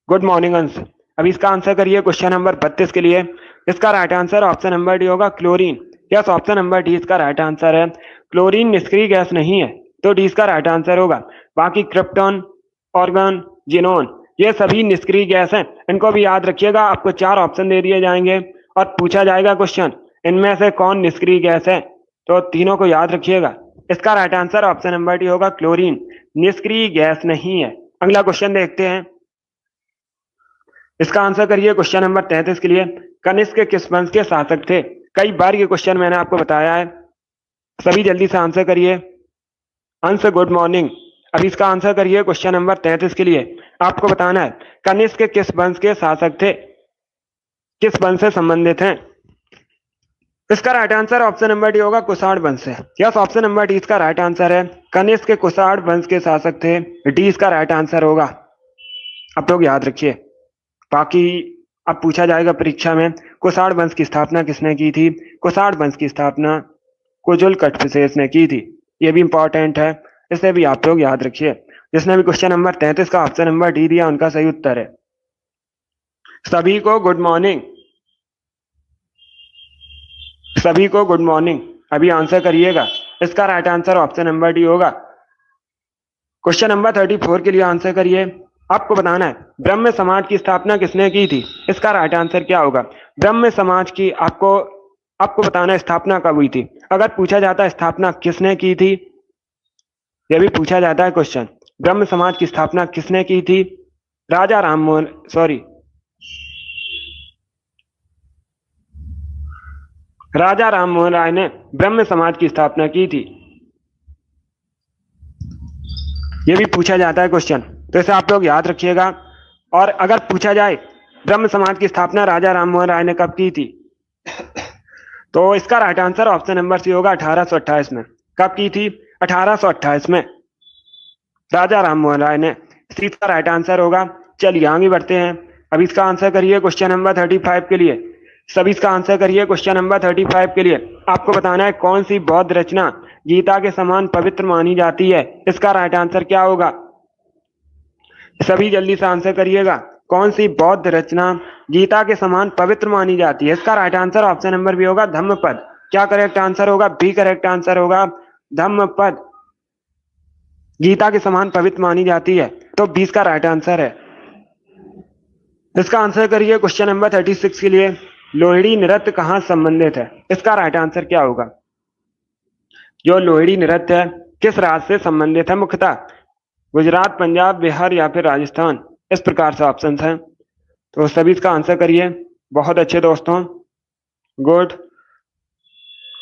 गुड मॉर्निंग अंश। अब इसका आंसर करिए क्वेश्चन नंबर 32 के लिए। इसका right answer option number D होगा, chlorine. Yes, option number D इसका राइट आंसर है। क्लोरीन निष्क्रिय गैस नहीं है, तो डी इसका राइट आंसर होगा। बाकी क्रिप्टॉन, ऑर्गन, जिनोन, ये सभी निष्क्रिय गैस हैं। इनको भी याद रखिएगा। आपको चार ऑप्शन दे दिए जाएंगे और पूछा जाएगा क्वेश्चन इनमें से कौन निष्क्रिय गैस है, तो तीनों को याद रखिएगा। इसका right answer option number D होगा, क्लोरीन निष्क्रिय गैस नहीं है। अगला क्वेश्चन देखते हैं। इसका आंसर करिए क्वेश्चन नंबर 33 के लिए। कनिष्क किस वंश के शासक थे। कई बार ये क्वेश्चन मैंने आपको बताया है, सभी जल्दी से आंसर करिए। अंश गुड मॉर्निंग। अब इसका आंसर करिए क्वेश्चन नंबर 33 के लिए। आपको बताना है कनिष्क किस वंश के शासक थे, किस वंश से संबंधित हैं। इसका right answer option number D होगा, कुषाण वंश है। यस, ऑप्शन नंबर डी इसका राइट आंसर है। कनिष्क कुषाण वंश के शासक थे, डी इसका राइट आंसर होगा। आप लोग याद रखिए। बाकी अब पूछा जाएगा परीक्षा में कुषाण वंश की स्थापना किसने की थी। कुषाण वंश की स्थापना कुजुल कटफिसेस ने की थी। ये भी इंपॉर्टेंट है, इसे भी आप लोग याद रखिए। जिसने भी क्वेश्चन नंबर 33 का ऑप्शन नंबर डी दिया उनका सही उत्तर है। सभी को गुड मॉर्निंग, सभी को गुड मॉर्निंग। अभी आंसर करिएगा। इसका right answer option number D होगा। क्वेश्चन नंबर 34 के लिए आंसर करिए। आपको बताना है ब्रह्म समाज की स्थापना किसने की थी। इसका राइट आंसर क्या होगा। ब्रह्म समाज की आपको बताना है स्थापना कब हुई थी। अगर पूछा जाता है स्थापना किसने की थी, यह भी पूछा जाता है क्वेश्चन, ब्रह्म समाज की स्थापना किसने की थी। राजा राममोहन राय ने ब्रह्म समाज की स्थापना की थी। यह भी पूछा जाता है क्वेश्चन, तो इसे आप लोग याद रखिएगा। और अगर पूछा जाए ब्रह्म समाज की स्थापना राजा राममोहन राय ने कब की थी, तो इसका right answer option number C होगा, 1828 में। कब की थी, 1828 में राजा राममोहन राय ने। सी का राइट आंसर होगा। चलिए आगे बढ़ते हैं। अब इसका आंसर करिए क्वेश्चन नंबर 35 के लिए। सभी इसका आंसर करिए क्वेश्चन नंबर 35 के लिए। आपको बताना है कौन सी बौद्ध रचना गीता के समान पवित्र मानी जाती है। इसका राइट आंसर क्या होगा। सभी जल्दी से आंसर करिएगा। कौन सी बौद्ध रचना गीता के समान पवित्र मानी जाती है। इसका right answer option number B होगा, धम्मपद। क्या करेक्ट आंसर होगा, बी करेक्ट आंसर होगा, धम्मपद गीता के समान पवित्र मानी जाती है, तो 20 का राइट आंसर है। इसका आंसर करिए क्वेश्चन नंबर 36 के लिए। लोहड़ी नृत्य कहां संबंधित है। इसका राइट आंसर क्या होगा। जो लोहड़ी नृत्य है किस राज्य से संबंधित है मुख्यतः, गुजरात, पंजाब, बिहार या फिर राजस्थान। इस प्रकार से ऑप्शंस हैं, तो सभी इसका आंसर करिए। बहुत अच्छे दोस्तों, गुड।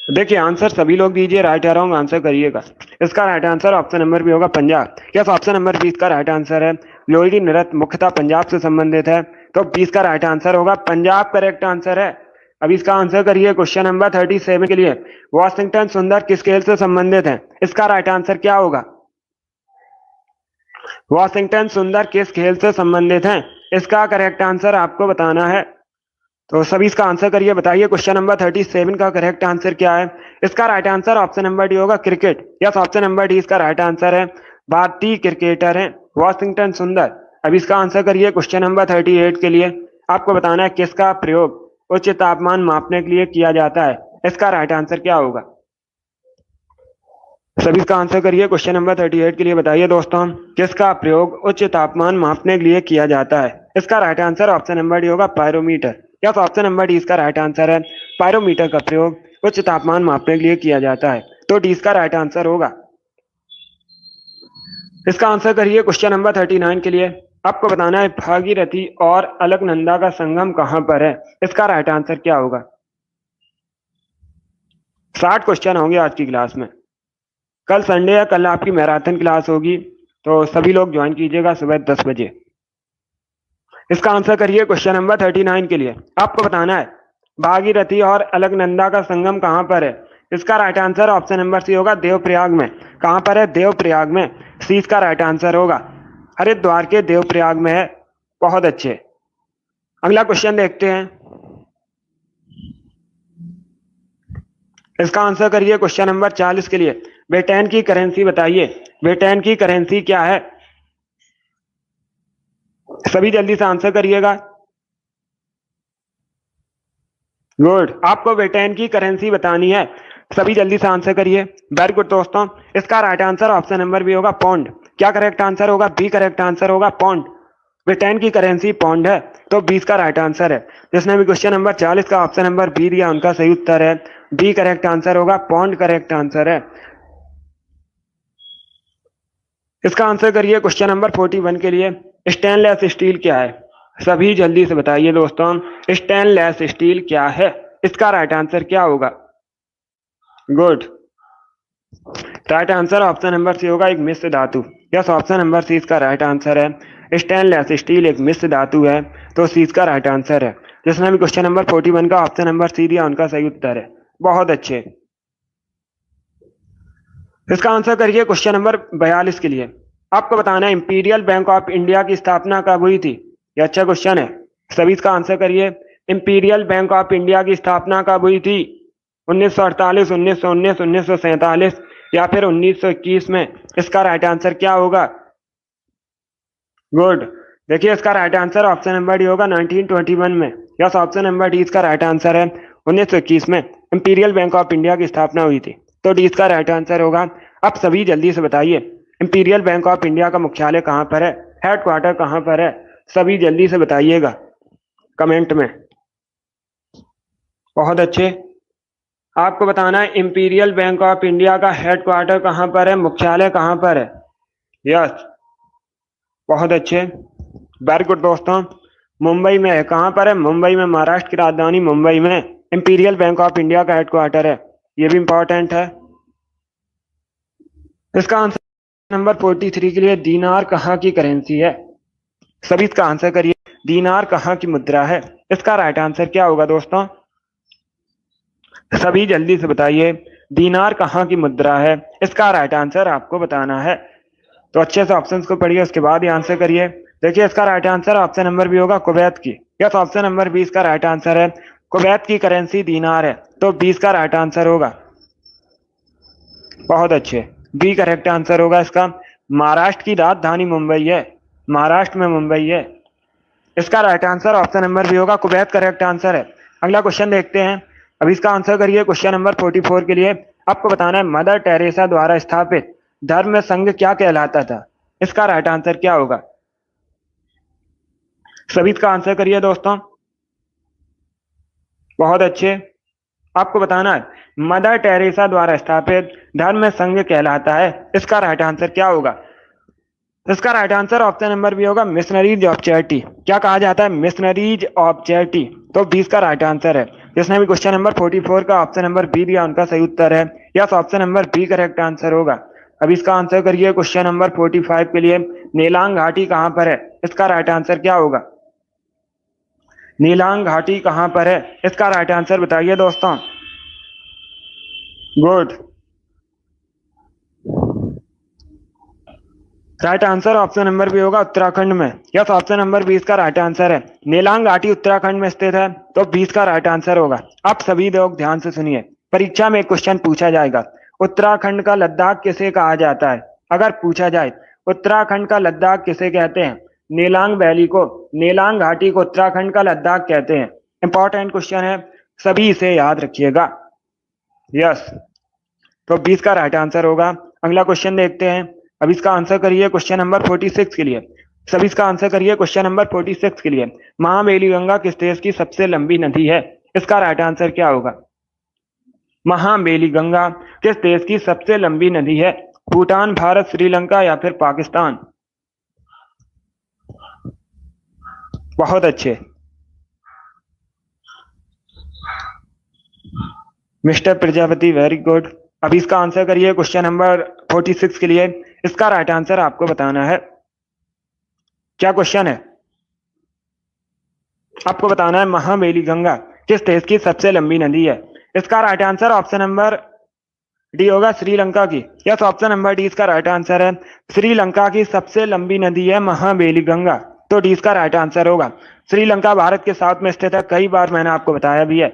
देखिए आंसर सभी लोग दीजिए, राइट या रॉन्ग आंसर करिएगा। इसका right answer option number B होगा, पंजाब। यस, ऑप्शन नंबर 20 का राइट आंसर है। लोहड़ी नृत्य मुख्यतः पंजाब से संबंधित है, तो 20 का राइट आंसर होगा, पंजाब करेक्ट आंसर है। अब इसका आंसर करिए क्वेश्चन नंबर 37 के लिए। वॉशिंगटन सुंदर किस खेल से संबंधित है। इसका राइट आंसर क्या होगा। वॉशिंगटन सुंदर किस खेल से संबंधित हैं, इसका करेक्ट आंसर आपको बताना है। तो सभी इसका आंसर करिए, बताइए क्वेश्चन नंबर 37 का करेक्ट आंसर क्या है। इसका right answer option number D होगा, cricket. Yes, option number D इसका राइट आंसर है। भारतीय क्रिकेटर हैं वॉशिंगटन सुंदर। अब इसका आंसर करिए क्वेश्चन नंबर 38 के लिए। आपको बताना है किसका प्रयोग उच्च तापमान मापने के लिए किया जाता है। इसका राइट आंसर क्या होगा। सभी इसका आंसर करिए क्वेश्चन नंबर 38 के लिए। बताइए दोस्तों किसका प्रयोग उच्च तापमान मापने के लिए किया जाता है। इसका right answer option number D होगा, pyrometer. Yes, option number D इसका राइट आंसर है। पायरोमीटर का प्रयोग उच्च तापमान मापने के लिए किया जाता है, तो डी इसका राइट आंसर होगा। इसका आंसर करिए क्वेश्चन नंबर 39 के लिए। आपको बताना है भागीरथी और अलकनंदा का संगम कहां पर है। इसका राइट आंसर क्या होगा। 60 क्वेश्चन होंगे आज की क्लास में। कल संडे है, कल आपकी मैराथन क्लास होगी, तो सभी लोग ज्वाइन कीजिएगा सुबह 10 बजे। इसका आंसर करिए क्वेश्चन नंबर 39 के लिए। आपको बताना है भागीरथी और अलकनंदा का संगम कहां पर है। इसका right answer option number C होगा देवप्रयाग में। कहां पर है, देवप्रयाग में। सी इसका राइट आंसर होगा। हरिद्वार के देवप्रयाग में है। बहुत अच्छे। अगला क्वेश्चन देखते हैं। इसका आंसर करिए क्वेश्चन नंबर 40 के लिए। ब्रिटेन की करेंसी बताइए। ब्रिटेन की करेंसी क्या है। सभी जल्दी से आंसर करिएगा। गुड, आपको ब्रिटेन की करेंसी बतानी है। सभी जल्दी से आंसर करिए। वेरी गुड दोस्तों, इसका right answer option number B होगा पौंड। क्या करेक्ट आंसर होगा, बी करेक्ट आंसर होगा पौंड। ब्रिटेन की करेंसी पौंड है, तो 20 का राइट आंसर है। जिसने भी क्वेश्चन नंबर 40 का ऑप्शन नंबर बी दिया उनका सही उत्तर है बी करेक्ट आंसर होगा, पौंड करेक्ट आंसर है। इसका आंसर करिए क्वेश्चन नंबर 41 के लिए। स्टेनलेस स्टील क्या है। सभी जल्दी से बताइए दोस्तों, स्टेनलेस स्टील क्या है। इसका राइट आंसर क्या होगा। Good, right answer option number C होगा एक मिश्र धातु। यस, ऑप्शन नंबर सी इसका राइट आंसर है। स्टेनलेस स्टील एक मिश्र धातु है, तो सी इसका राइट आंसर है। जिसने भी क्वेश्चन नंबर 41 का ऑप्शन नंबर सी दिया उनका सही उत्तर है। बहुत अच्छे। इसका आंसर करिए क्वेश्चन नंबर 42 के लिए। आपको बताना है इंपीरियल बैंक ऑफ इंडिया की स्थापना कब हुई थी। यह अच्छा क्वेश्चन है, सभी इसका आंसर करिए। इंपीरियल बैंक ऑफ इंडिया की स्थापना कब हुई थी। 1948, 1919, 1947 या फिर 1921 में। इसका राइट आंसर क्या होगा। गुड, देखिए इसका right answer option number D होगा 1921 में। यस, ऑप्शन नंबर डी इसका राइट आंसर है। 1921 में इंपीरियल बैंक ऑफ इंडिया की स्थापना हुई थी, तो डी इसका राइट आंसर होगा। अब सभी जल्दी से बताइए इंपीरियल बैंक ऑफ इंडिया का मुख्यालय कहां पर है, हेडक्वार्टर कहां पर है। सभी जल्दी से बताइएगा कमेंट में। बहुत अच्छे। आपको बताना है इंपीरियल बैंक ऑफ इंडिया का हेडक्वार्टर कहां पर है, मुख्यालय कहां पर है। यस, बहुत अच्छे। वेरी गुड दोस्तों, मुंबई में है। कहां पर है, मुंबई में। महाराष्ट्र की राजधानी मुंबई में इंपीरियल बैंक ऑफ इंडिया का हेडक्वार्टर है। यह भी इंपॉर्टेंट है। इसका आंसर नंबर 43 के लिए दीनार कहां की करेंसी है। सभी इसका आंसर करिए। दीनार कहां की मुद्रा है। इसका राइट आंसर क्या होगा दोस्तों। सभी जल्दी से बताइए दीनार कहां की मुद्रा है। इसका राइट आंसर आपको बताना है, तो अच्छे से ऑप्शंस को पढ़िए, उसके बाद ही आंसर करिए। देखिए इसका right answer option number B होगा कुवैत की। यस, ऑप्शन नंबर 20 का राइट आंसर है। कुवैत की करेंसी दीनार है, तो 20 का राइट आंसर होगा। बहुत अच्छे, बी करेक्ट आंसर होगा इसका। महाराष्ट्र की राजधानी मुंबई है, महाराष्ट्र में मुंबई है। इसका right answer option number B होगा, कुवैत करेक्ट आंसर है। अगला क्वेश्चन देखते हैं। अब इसका आंसर करिए क्वेश्चन नंबर 44 के लिए। आपको बताना है मदर टेरेसा द्वारा स्थापित धर्म संघ क्या कहलाता था। इसका राइट आंसर क्या होगा। सभी इसका आंसर करिए दोस्तों। बहुत अच्छे। आपको बताना है मदर टेरेसा द्वारा स्थापित धर्म संघ कहलाता है। इसका राइट आंसर क्या होगा। इसका right answer option number B होगा मिशनरीज ऑफ चैरिटी। क्या कहा जाता है, मिशनरीज ऑफ चैरिटी, तो 20 का राइट आंसर है। जिसने भी क्वेश्चन नंबर 44 का ऑप्शन नंबर बी दिया उनका सही उत्तर है। Yes, option number B correct answer होगा। अब इसका आंसर करिए क्वेश्चन नंबर 45 के लिए। नीलांग घाटी कहां पर है। इसका राइट आंसर क्या होगा। नीलांग घाटी कहां पर है। इसका राइट आंसर बताइए दोस्तों। Good, right answer option number B होगा उत्तराखंड में। यस, ऑप्शन नंबर 20 का राइट आंसर है। नीलांग घाटी उत्तराखंड में स्थित है, तो 20 का राइट आंसर होगा। आप सभी लोग ध्यान से सुनिए, परीक्षा में एक क्वेश्चन पूछा जाएगा। उत्तराखंड का लद्दाख किसे कहा जाता है। अगर पूछा जाए उत्तराखंड का लद्दाख किसे कहते हैं, नीलांग वैली को, नीलांग घाटी को उत्तराखंड का लद्दाख कहते हैं। इंपॉर्टेंट क्वेश्चन है, सभी इसे याद रखिएगा। यस, तो 20 का राइट आंसर होगा। अगला क्वेश्चन देखते हैं। अब इसका आंसर करिए क्वेश्चन नंबर 46 के लिए। सभी इसका आंसर करिए क्वेश्चन नंबर 46 के लिए। महाबेली गंगा किस देश की सबसे लंबी नदी है। इसका राइट आंसर क्या होगा। महाबेली गंगा किस देश की सबसे लंबी नदी है। भूटान, भारत, श्रीलंका या फिर पाकिस्तान। बहुत अच्छे मिस्टर प्रजापति, वेरी गुड। अब इसका आंसर करिए क्वेश्चन नंबर 46 के लिए। इसका राइट आंसर आपको बताना है। क्या क्वेश्चन है? आपको बताना है महावेली गंगा किस देश की सबसे लंबी नदी है। इसका right answer option number D होगा, श्रीलंका की। यस, ऑप्शन नंबर डी इसका राइट आंसर है। श्रीलंका की सबसे लंबी नदी है महावेली गंगा, तो डी इसका राइट आंसर होगा। श्रीलंका भारत के साउथ में स्थित है, कई बार मैंने आपको बताया भी है।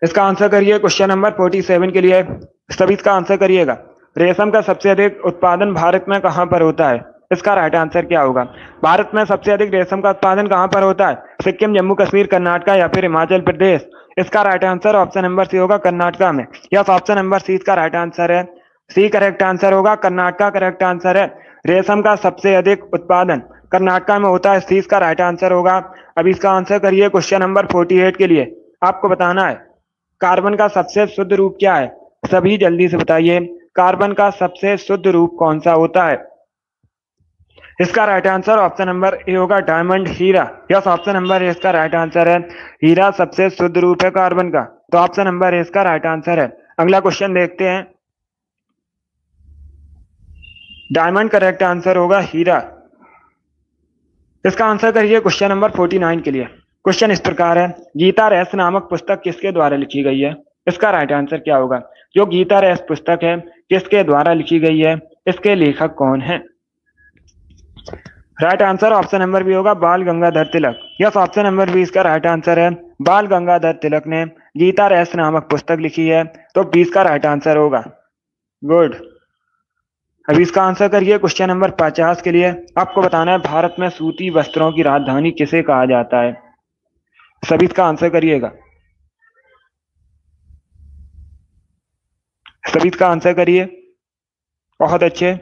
इसका आंसर करिए क्वेश्चन नंबर 47 के लिए। सभी इसका आंसर करिएगा। रेशम का सबसे अधिक उत्पादन भारत में कहां पर होता है? इसका राइट आंसर क्या होगा? भारत में सबसे अधिक रेशम का उत्पादन कहां पर होता है? सिक्किम, जम्मू कश्मीर, कर्नाटक या फिर हिमाचल प्रदेश? इसका right answer option number C होगा, कर्नाटका में। यस, ऑप्शन नंबर सी इसका राइट आंसर है। सी करेक्ट आंसर होगा, कर्नाटका करेक्ट आंसर है। रेशम का सबसे अधिक उत्पादन कर्नाटका में होता है, सी इसका राइट आंसर होगा। अब इसका आंसर करिए क्वेश्चन नंबर 48 के लिए। आपको बताना है कार्बन का सबसे शुद्ध रूप क्या है? सभी जल्दी से बताइए, कार्बन का सबसे शुद्ध रूप कौन सा होता है? इसका right answer option number A होगा, डायमंड, हीरा। यस, ऑप्शन नंबर ए इसका राइट आंसर है। हीरा सबसे शुद्ध रूप है कार्बन का, तो ऑप्शन नंबर ए इसका राइट आंसर है। अगला क्वेश्चन देखते हैं। डायमंड करेक्ट आंसर होगा, हीरा। इसका आंसर करिए क्वेश्चन नंबर 49 के लिए। क्वेश्चन इस प्रकार है, गीता रहस्य नामक पुस्तक किसके द्वारा लिखी गई है? इसका राइट आंसर क्या होगा? जो गीता रहस्य पुस्तक है किसके द्वारा लिखी गई है? इसके लेखक कौन है? Right answer option number B होगा, Bal Gangadhar Tilak. Yes, option number B इसका राइट आंसर है। बाल गंगाधर तिलक ने गीता रहस्य नामक पुस्तक लिखी है, तो 20 का राइट आंसर होगा। गुड। अभी इसका आंसर करिए क्वेश्चन नंबर 50 के लिए। आपको बताना है भारत में सूती वस्त्रों की राजधानी किसे कहा जाता है? सभी इसका आंसर करिएगा। सभी इसका आंसर करिए। बहुत अच्छे।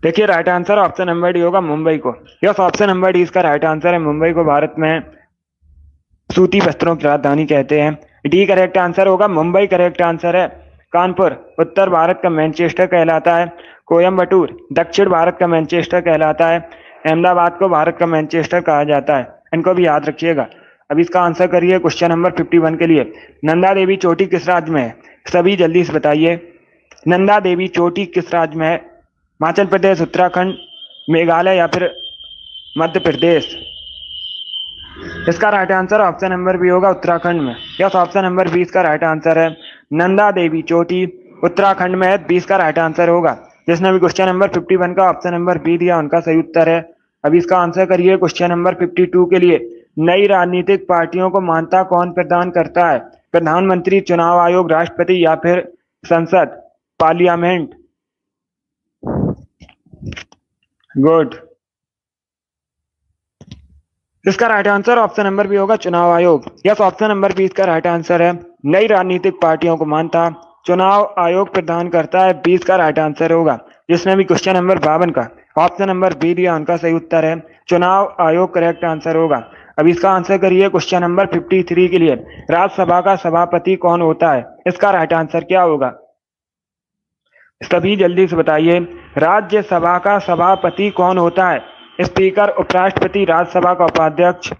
देखिए, right answer option number D होगा, मुंबई को। यस, ऑप्शन नंबर डी इसका राइट आंसर है। मुंबई को भारत में सूती वस्त्रों की राजधानी कहते हैं। डी करेक्ट आंसर होगा, मुंबई करेक्ट आंसर है। कानपुर उत्तर भारत का मैनचेस्टर कहलाता है। कोयम्बटूर दक्षिण भारत का मैनचेस्टर कहलाता है। अहमदाबाद को भारत का मैनचेस्टर कहा जाता है। इनको भी याद रखिएगा। अब इसका आंसर करिए क्वेश्चन नंबर 51 के लिए। नंदा देवी चोटी किस राज्य में है? सभी जल्दी से बताइए, नंदा देवी चोटी किस राज्य में है? हिमाचल प्रदेश, उत्तराखंड, मेघालय या फिर मध्य प्रदेश? इसका right answer option number B होगा, उत्तराखंड में। यस, ऑप्शन नंबर 20 का राइट आंसर है। नंदा देवी चोटी उत्तराखंड में है, 20 का राइट आंसर होगा। जिसने भी क्वेश्चन नंबर 51 का ऑप्शन नंबर बी दिया उनका सही उत्तर है। अब इसका आंसर करिए क्वेश्चन नंबर 52 के लिए। नई राजनीतिक पार्टियों को मान्यता कौन प्रदान करता है? प्रधानमंत्री, चुनाव आयोग, राष्ट्रपति या फिर संसद, पार्लियामेंट? गुड। इसका right answer option number B होगा, चुनाव आयोग। यस, ऑप्शन नंबर बी इसका राइट आंसर है। नई राजनीतिक पार्टियों को मान्यता चुनाव आयोग प्रदान करता है, 20 का राइट आंसर होगा। जिसने भी क्वेश्चन नंबर 52 का ऑप्शन नंबर बी दिया उनका सही उत्तर है, चुनाव आयोग करेक्ट आंसर होगा। अब इसका आंसर करिए क्वेश्चन नंबर 53 के लिए। राज्यसभा का सभापति कौन होता है? इसका राइट आंसर क्या होगा? सभी जल्दी से बताइए, राज्यसभा का सभापति कौन होता है? स्पीकर, उपराष्ट्रपति, राज्यसभा का उपाध्यक्ष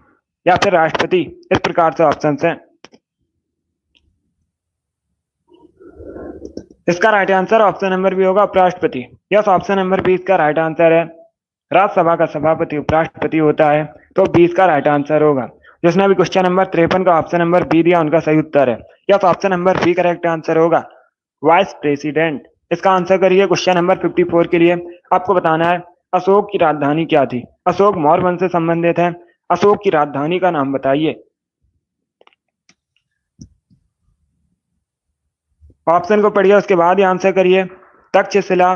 या फिर राष्ट्रपति? इस प्रकार से ऑप्शन हैं। इसका right answer option number B होगा, उपराष्ट्रपति। यस, ऑप्शन नंबर बी इसका राइट आंसर है। राज्यसभा का सभापति उपराष्ट्रपति होता है, तो 20 का राइट आंसर होगा। जिसने भी क्वेश्चन नंबर 53 का ऑप्शन नंबर बी दिया उनका सही उत्तर है। Yes, option number B correct answer होगा, वाइस प्रेसिडेंट। इसका आंसर करिए क्वेश्चन नंबर 54 के लिए। आपको बताना है अशोक की राजधानी क्या थी? अशोक मौर्य वंश से संबंधित है। अशोक की राजधानी का नाम बताइए। ऑप्शन को पढ़िए, उसके बाद ही आंसर करिए। तक्षशिला,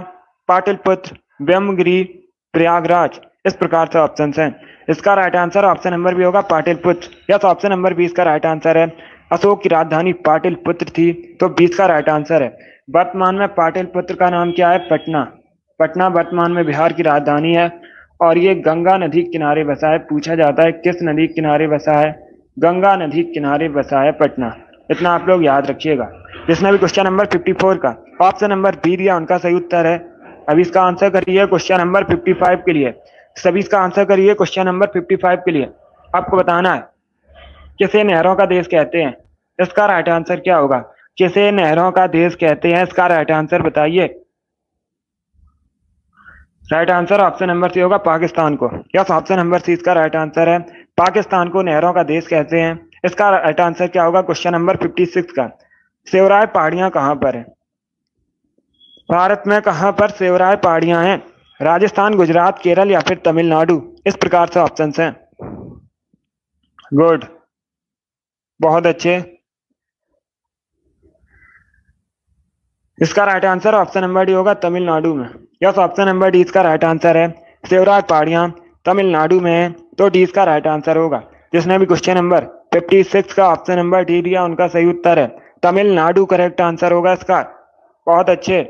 पाटलिपुत्र, ब्रह्मगिरी, प्रयागराज? इस प्रकार से ऑप्शन हैं। इसका right answer option number B होगा, पाटलिपुत्र। यस, ऑप्शन नंबर 20 का राइट आंसर है। अशोक की राजधानी पाटलिपुत्र थी, तो 20 का राइट आंसर है। वर्तमान में पाटलिपुत्र का नाम क्या है? पटना। पटना वर्तमान में बिहार की राजधानी है और ये गंगा नदी के किनारे बसा है। पूछा जाता है किस नदी के किनारे बसा है? गंगा नदी के किनारे बसा है पटना। इतना आप लोग याद रखिएगा। जिसने भी क्वेश्चन नंबर 54 का ऑप्शन नंबर बी दिया उनका सही उत्तर है। अब इसका आंसर करिए क्वेश्चन नंबर 55 के लिए। सभी इसका आंसर करिए क्वेश्चन नंबर 55 के लिए। आपको बताना है किसे नहरों का देश कहते हैं, इसका राइट आंसर क्या होगा। किसे नहरों का देश कहते हैं, इसका राइट आंसर बताइए। Right answer option number C होगा पाकिस्तान को। यस, ऑप्शन नंबर सी इसका राइट आंसर है। पाकिस्तान को नहरों का देश कहते हैं। इसका राइट आंसर क्या होगा क्वेश्चन नंबर 56 का। सेवराय पहाड़ियां कहां पर है, भारत में कहां पर सेवराय पहाड़ियां हैं। राजस्थान, गुजरात, केरल या फिर तमिलनाडु। इस प्रकार से ऑप्शंस हैं। गुड, बहुत अच्छे। इसका right answer option number D होगा तमिलनाडु में। यस, ऑप्शन नंबर डी इसका राइट आंसर है। सेवराज पहाड़ियां तमिलनाडु में है, तो डी इसका राइट आंसर होगा। जिसने भी क्वेश्चन नंबर 56 का ऑप्शन नंबर डी दिया उनका सही उत्तर है तमिलनाडु करेक्ट आंसर होगा इसका। बहुत अच्छे।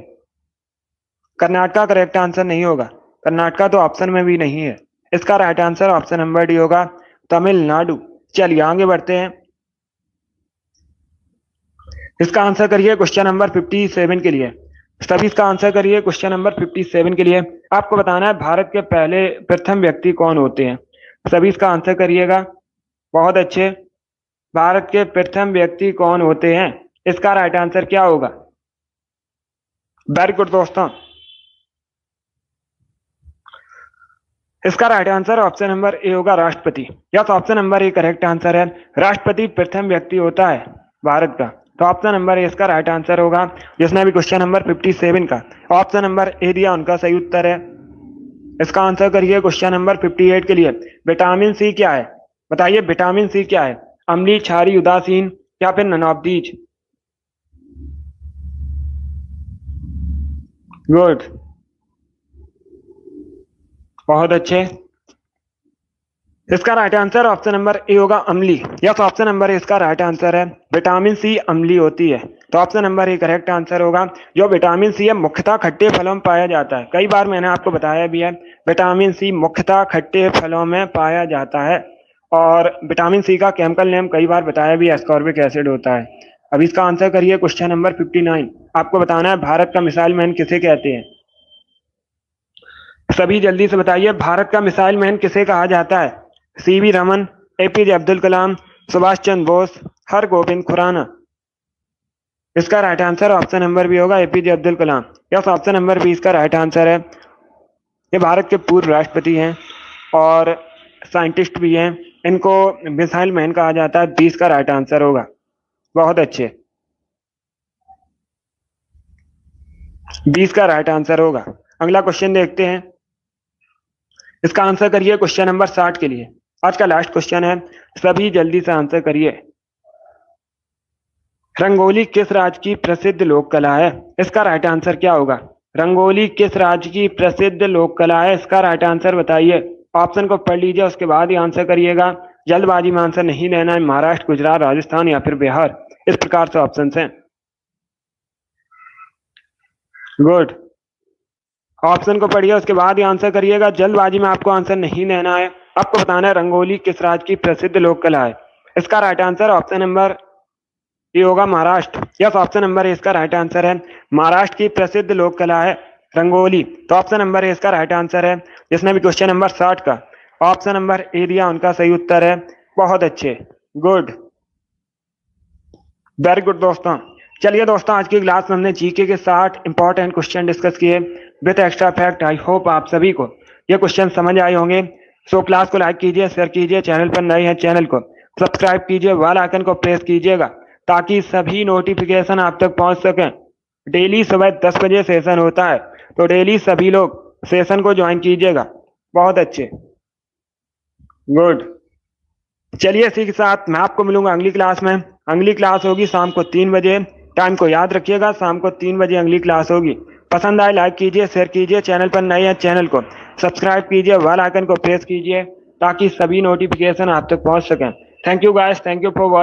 कर्नाटका करेक्ट आंसर नहीं होगा, कर्नाटका तो ऑप्शन में भी नहीं है। इसका right answer option number D होगा तमिलनाडु। चलिए आगे बढ़ते हैं। इसका आंसर करिए क्वेश्चन नंबर 57 के लिए। सभी इसका आंसर करिए क्वेश्चन नंबर 57 के लिए। आपको बताना है भारत के पहले प्रथम व्यक्ति कौन होते हैं। सभी इसका आंसर करिएगा। बहुत अच्छे। भारत के प्रथम व्यक्ति कौन होते हैं, इसका राइट आंसर क्या होगा। वेरी गुड दोस्तों, इसका right answer option number A होगा राष्ट्रपति। Yes, option number A correct answer है। राष्ट्रपति प्रथम व्यक्ति होता है भारत का, तो ऑप्शन नंबर ए इसका राइट आंसर होगा। जिसने भी क्वेश्चन नंबर 57 का ऑप्शन नंबर ए दिया उनका सही उत्तर है। इसका आंसर करिए क्वेश्चन नंबर 58 के लिए। विटामिन सी क्या है, बताइए विटामिन सी क्या है। अम्लीय, क्षारीय, उदासीन या फिर नन ऑफ दीज। गुड, बहुत अच्छे। इसका right answer option number A होगा Amli. Yes, option number A इसका राइट आंसर है। विटामिन सी अम्ली होती है, तो option number A correct answer होगा। जो विटामिन सी है मुख्यतः खट्टे फलों में पाया जाता है। कई बार मैंने आपको बताया भी है, विटामिन सी मुख्यतः खट्टे फलों में पाया जाता है। और विटामिन सी का केमिकल नेम कई बार बताया भी, एस्कॉर्बिक एसिड होता है। अब इसका आंसर करिए क्वेश्चन नंबर 59। आपको बताना है भारत का मिसाइल मैन किसे कहते हैं। सभी जल्दी से बताइए, भारत का मिसाइल मैन किसे कहा जाता है। सीवी रमन, एपीजे अब्दुल कलाम, सुभाष चंद्र बोस, हरगोविंद खुराना। इसका right answer option number B होगा APJ Abdul Kalam. Yes, option number B इसका राइट आंसर है। ये भारत के पूर्व राष्ट्रपति हैं और साइंटिस्ट भी हैं। इनको मिसाइल मैन कहा जाता है। 20 का राइट आंसर होगा। बहुत अच्छे, 20 का राइट आंसर होगा। अगला क्वेश्चन देखते हैं। इसका आंसर करिए क्वेश्चन नंबर 60 के लिए। आज का लास्ट क्वेश्चन है, सभी जल्दी से आंसर करिए। रंगोली किस राज्य की प्रसिद्ध लोक कला है, इसका राइट आंसर क्या होगा। रंगोली किस राज्य की प्रसिद्ध लोक कला है, इसका राइट आंसर बताइए। ऑप्शन को पढ़ लीजिए, उसके बाद ही आंसर करिएगा। जल्दबाजी में आंसर नहीं देना है। महाराष्ट्र, गुजरात, राजस्थान या फिर बिहार। इस प्रकार से ऑप्शन हैं। गुड, ऑप्शन को पढ़िए, उसके बाद ही आंसर करिएगा। जल्दबाजी में आपको आंसर नहीं देना है। आपको बताना है रंगोली किस राज्य की प्रसिद्ध लोक कला है। इसका right answer option number A होगा Maharashtra. Yes, option number A इसका राइट आंसर है। महाराष्ट्र की प्रसिद्ध लोक कला है रंगोली, तो ऑप्शन नंबर ए इसका राइट आंसर है। जिसने भी क्वेश्चन नंबर 60 का ऑप्शन नंबर ए दिया उनका सही उत्तर है। बहुत अच्छे, गुड, वेरी गुड दोस्तों। चलिए दोस्तों, आज की क्लास में हमने जीके के 60 इंपॉर्टेंट क्वेश्चन डिस्कस किए with extra fact. I hope आप सभी को ये क्वेश्चन समझ आए होंगे। सो क्लास को लाइक कीजिए, शेयर कीजिए, चैनल पर नए हैं चैनल को सब्सक्राइब कीजिए, बेल आइकन को प्रेस कीजिएगा ताकि सभी नोटिफिकेशन आप तक पहुंच सकें। डेली सुबह 10 बजे सेशन होता है, तो डेली सभी लोग सेशन को ज्वाइन कीजिएगा। बहुत अच्छे, गुड। चलिए इसी के साथ मैं आपको मिलूंगा अगली क्लास में। अगली क्लास होगी शाम को 3 बजे। टाइम को याद रखिएगा, शाम को 3 बजे अगली क्लास होगी। पसंद आए लाइक कीजिए, शेयर कीजिए, चैनल पर नए हैं चैनल को सब्सक्राइब कीजिए, बेल आइकन को प्रेस कीजिए ताकि सभी नोटिफिकेशन आप तक पहुंच सकें। Thank you guys, thank you for watching.